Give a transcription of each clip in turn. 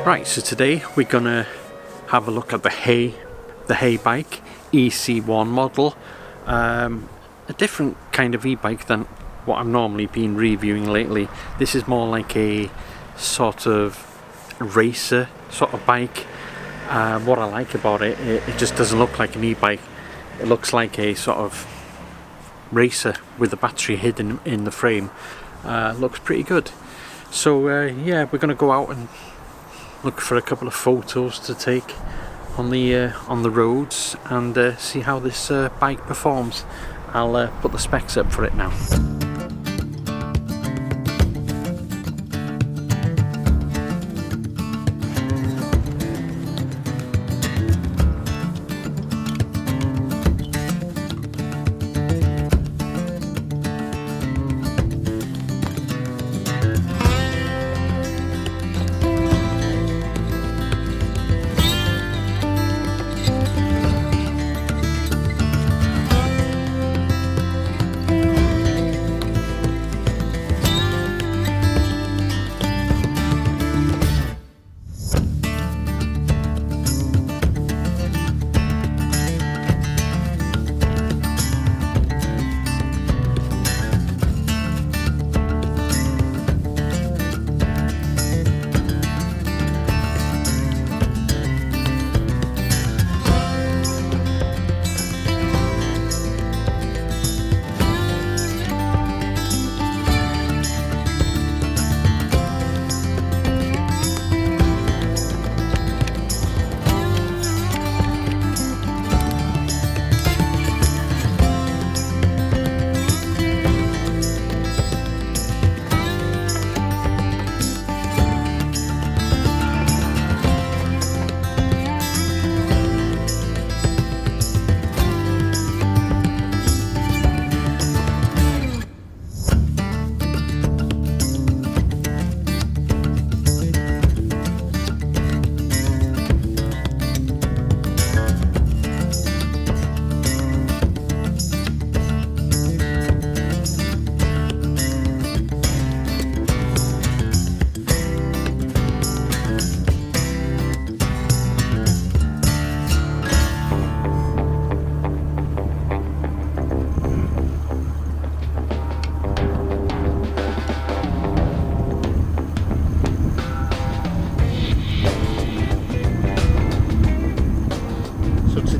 Right, so today we're gonna have a look at the Heybike EC1 model. A different kind of e-bike than what I've normally been reviewing lately. This is more like a sort of racer sort of bike. What I like about it, it just doesn't look like an e-bike. It looks like a sort of racer with the battery hidden in the frame. Looks pretty good. So yeah, we're gonna go out and look for a couple of photos to take on the roads and see how this bike performs. I'll put the specs up for it now.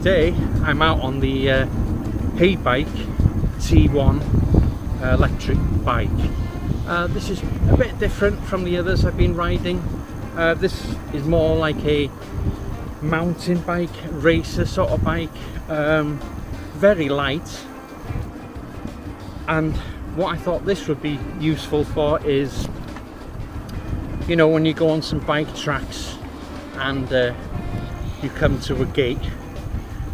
Today I'm out on the Heybike EC1 electric bike. This is a bit different from the others I've been riding. This is more like a mountain bike, racer sort of bike, very light. And what I thought this would be useful for is, you know, when you go on some bike tracks and you come to a gate.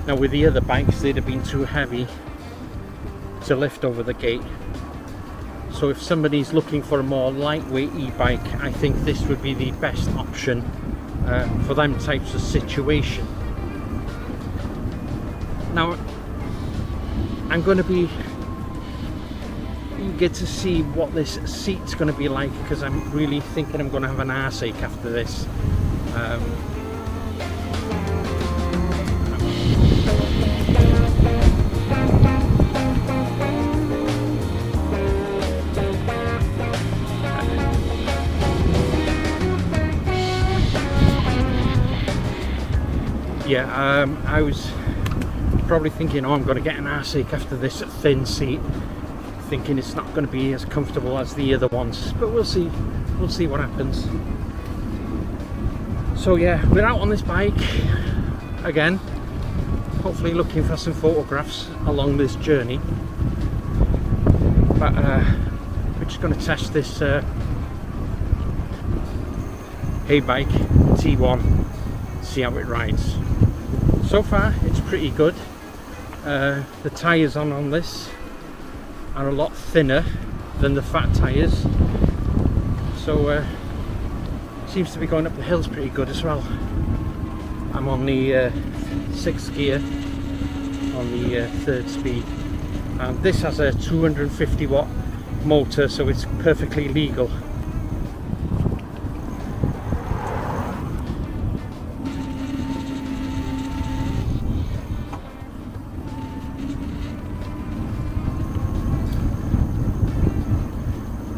Now with the other bikes, they'd have been too heavy to lift over the gate. So if somebody's looking for a more lightweight e-bike, I think this would be the best option for them types of situation. Now I'm going to be eager to see what this seat's going to be like, because I'm really thinking I'm going to have an arse ache after this. Yeah, I was probably thinking, oh, I'm going to get an arse ache after this thin seat, thinking it's not going to be as comfortable as the other ones, but we'll see what happens. So yeah, we're out on this bike again, hopefully looking for some photographs along this journey, but we're just going to test this Heybike EC1, see how it rides. So far it's pretty good. The tyres on this are a lot thinner than the fat tyres, so seems to be going up the hills pretty good as well. I'm on the 6th gear on the 3rd speed, and this has a 250 watt motor, so it's perfectly legal.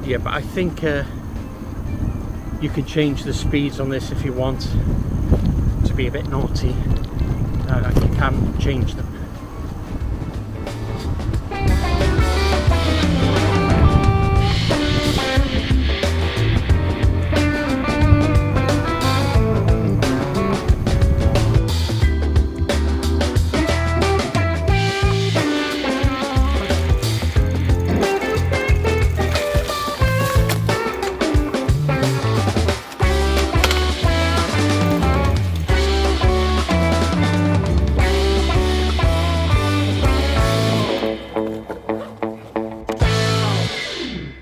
Yeah, but I think you can change the speeds on this if you want to be a bit naughty. You can change them.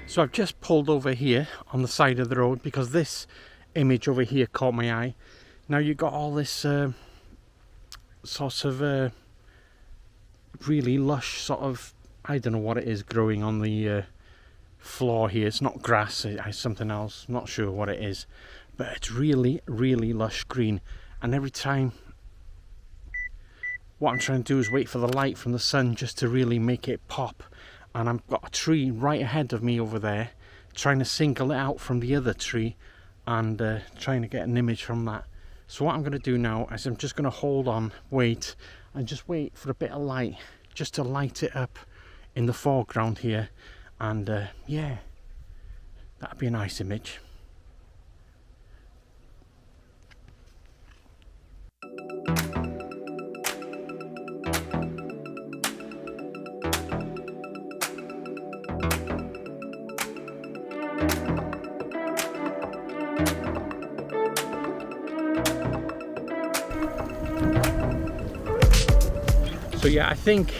So I've just pulled over here on the side of the road because this image over here caught my eye. Now you've got all this sort of really lush sort of, I don't know what it is, growing on the floor here. It's not grass, it's something else, I'm not sure what it is, but it's really lush green. And every time, what I'm trying to do is wait for the light from the sun just to really make it pop. And I've got a tree right ahead of me over there, trying to single it out from the other tree and trying to get an image from that. So what I'm going to do now is I'm just going to hold on, wait, and just wait for a bit of light just to light it up in the foreground here, and yeah, that'd be a nice image. So yeah, I think,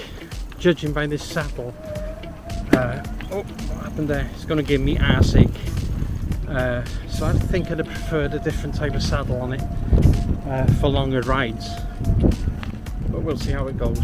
judging by this saddle, oh, what happened there? It's going to give me arseache. So I think I'd have preferred a different type of saddle on it for longer rides. But we'll see how it goes.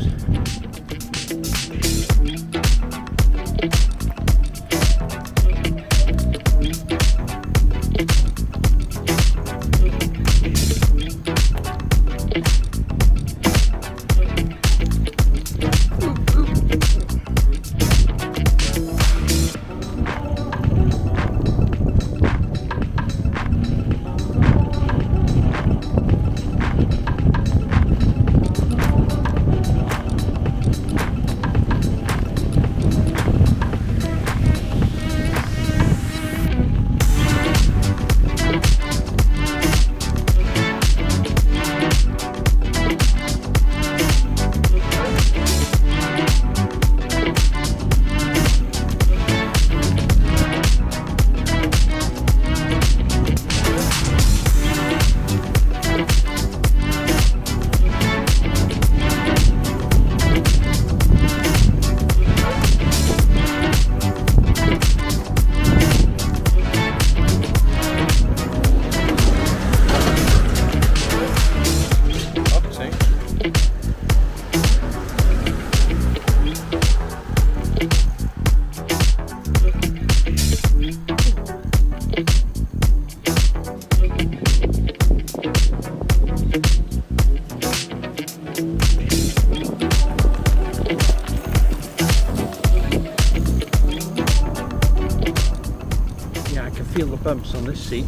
Feel the bumps on this seat.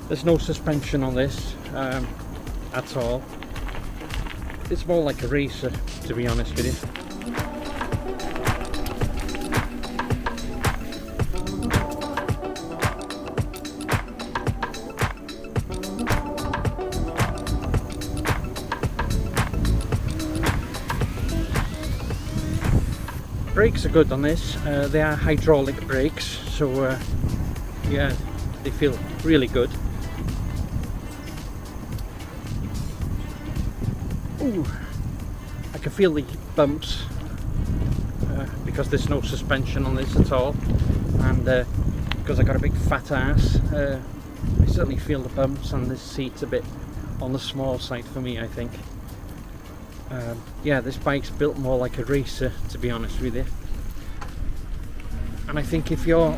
There's no suspension on this at all. It's more like a racer, to be honest with you. Brakes are good on this. They are hydraulic brakes, so yeah, they feel really good. Ooh, I can feel the bumps because there's no suspension on this at all, and because I got a big fat ass, I certainly feel the bumps, and this seat's a bit on the small side for me, I think. Yeah, this bike's built more like a racer, to be honest with you. And I think if you're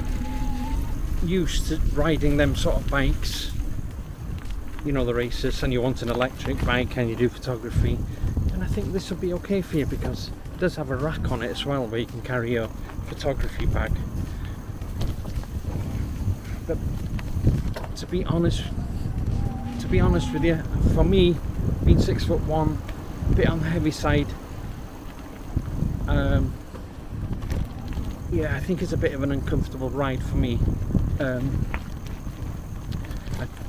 used to riding them sort of bikes, you know, the racers, and you want an electric bike and you do photography, then I think this will be okay for you, because it does have a rack on it as well where you can carry your photography bag. But to be honest with you, for me, being 6'1", a bit on the heavy side, yeah, I think it's a bit of an uncomfortable ride for me. I'd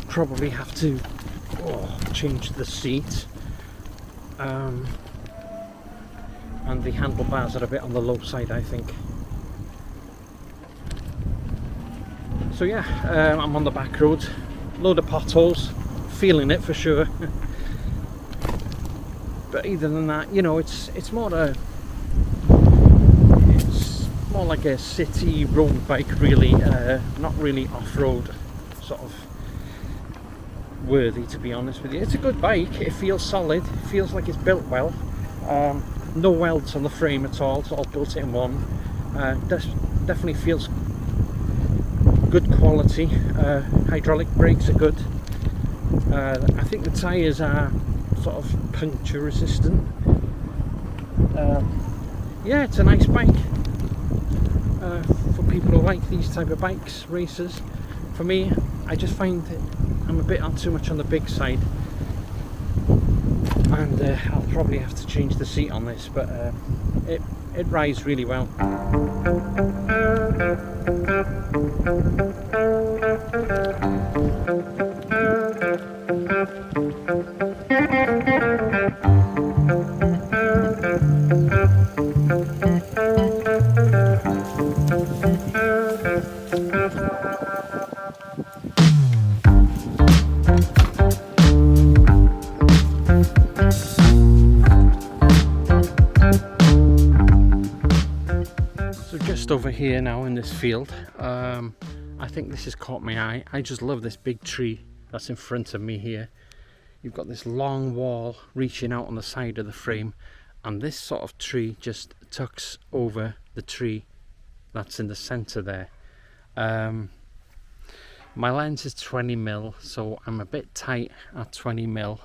probably have to change the seat, and the handlebars are a bit on the low side, I think. So yeah, I'm on the back road, load of potholes, feeling it for sure. But other than that, you know, it's more like a city road bike, really, not really off-road sort of worthy, to be honest with you. It's a good bike, it feels solid, it feels like it's built well. No welds on the frame at all, it's all built in one. Definitely feels good quality. Hydraulic brakes are good. I think the tyres are sort of puncture resistant. Yeah, it's a nice bike for people who like these type of bikes, racers. For me, I just find that I'm a bit too much on the big side, and I'll probably have to change the seat on this, but it rides really well. Over here now in this field, I think this has caught my eye. I just love this big tree that's in front of me here. You've got this long wall reaching out on the side of the frame, and this sort of tree just tucks over the tree that's in the center there. My lens is 20mm, so I'm a bit tight at 20mm,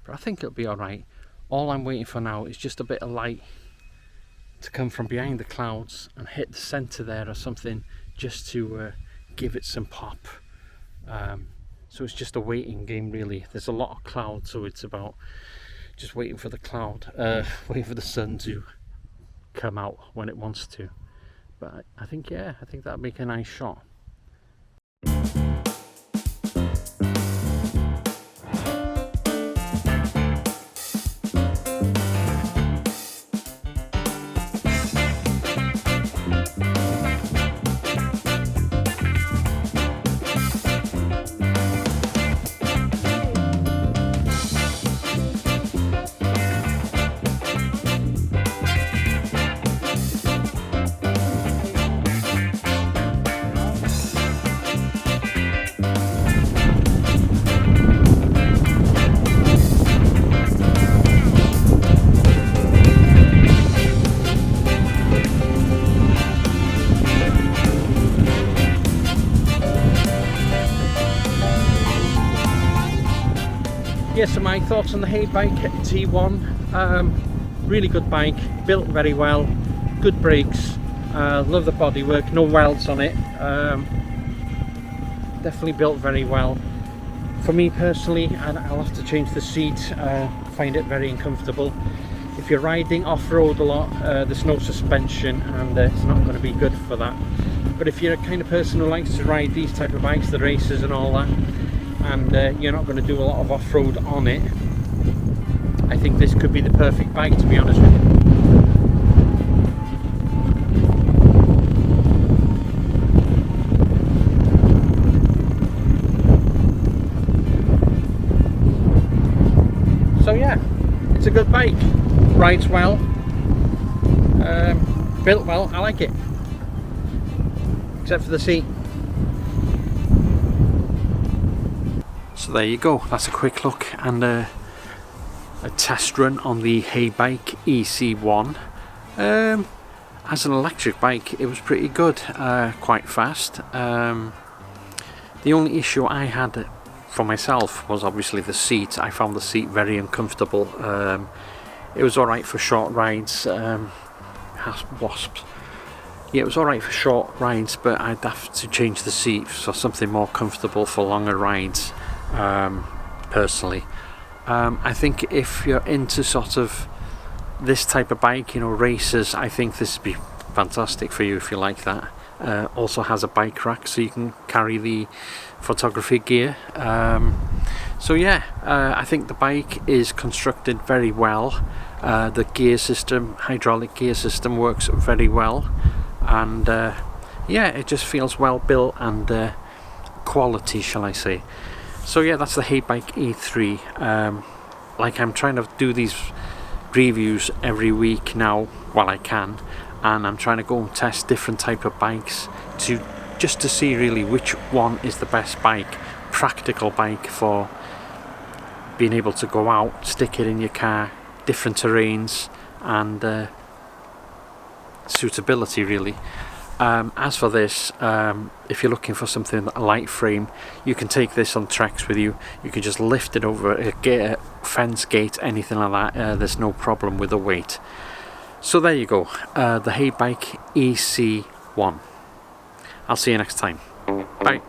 but I think it'll be alright. All I'm waiting for now is just a bit of light to come from behind the clouds and hit the center there or something, just to give it some pop. So it's just a waiting game, really. There's a lot of clouds, so it's about just waiting for the waiting for the sun to come out when it wants to. But I think, yeah, I think that'd make a nice shot. Yeah, so my thoughts on the Heybike EC1. Really good bike, built very well, good brakes, love the bodywork, no welds on it, definitely built very well. For me personally, I'll have to change the seat, find it very uncomfortable. If you're riding off-road a lot, there's no suspension, and it's not going to be good for that. But if you're a kind of person who likes to ride these type of bikes, the racers and all that, and you're not going to do a lot of off-road on it, I think this could be the perfect bike, to be honest with you. So yeah, it's a good bike, rides well, built well. I like it, except for the seat. So So there you go, that's a quick look and a test run on the Heybike EC1. As an electric bike, it was pretty good, quite fast. The only issue I had for myself was obviously the seat. I found the seat very uncomfortable. It was alright for short rides. Wasps. Yeah, it was alright for short rides, but I'd have to change the seat for something more comfortable for longer rides, personally. I think if you're into sort of this type of bike, you know, races, I think this would be fantastic for you if you like that. Also has a bike rack so you can carry the photography gear. So yeah, I think the bike is constructed very well. The gear system, hydraulic gear system, works very well, and yeah, it just feels well built and quality, shall I say. So yeah, that's the Heybike E3. Like, I'm trying to do these reviews every week now while I can, and I'm trying to go and test different type of bikes just to see really which one is the best bike, practical bike for being able to go out, stick it in your car, different terrains, and suitability really. As for this, if you're looking for something a light frame, you can take this on treks with you. You can just lift it over a fence gate, anything like that. There's no problem with the weight. So there you go, the Heybike EC1. I'll see you next time. Bye.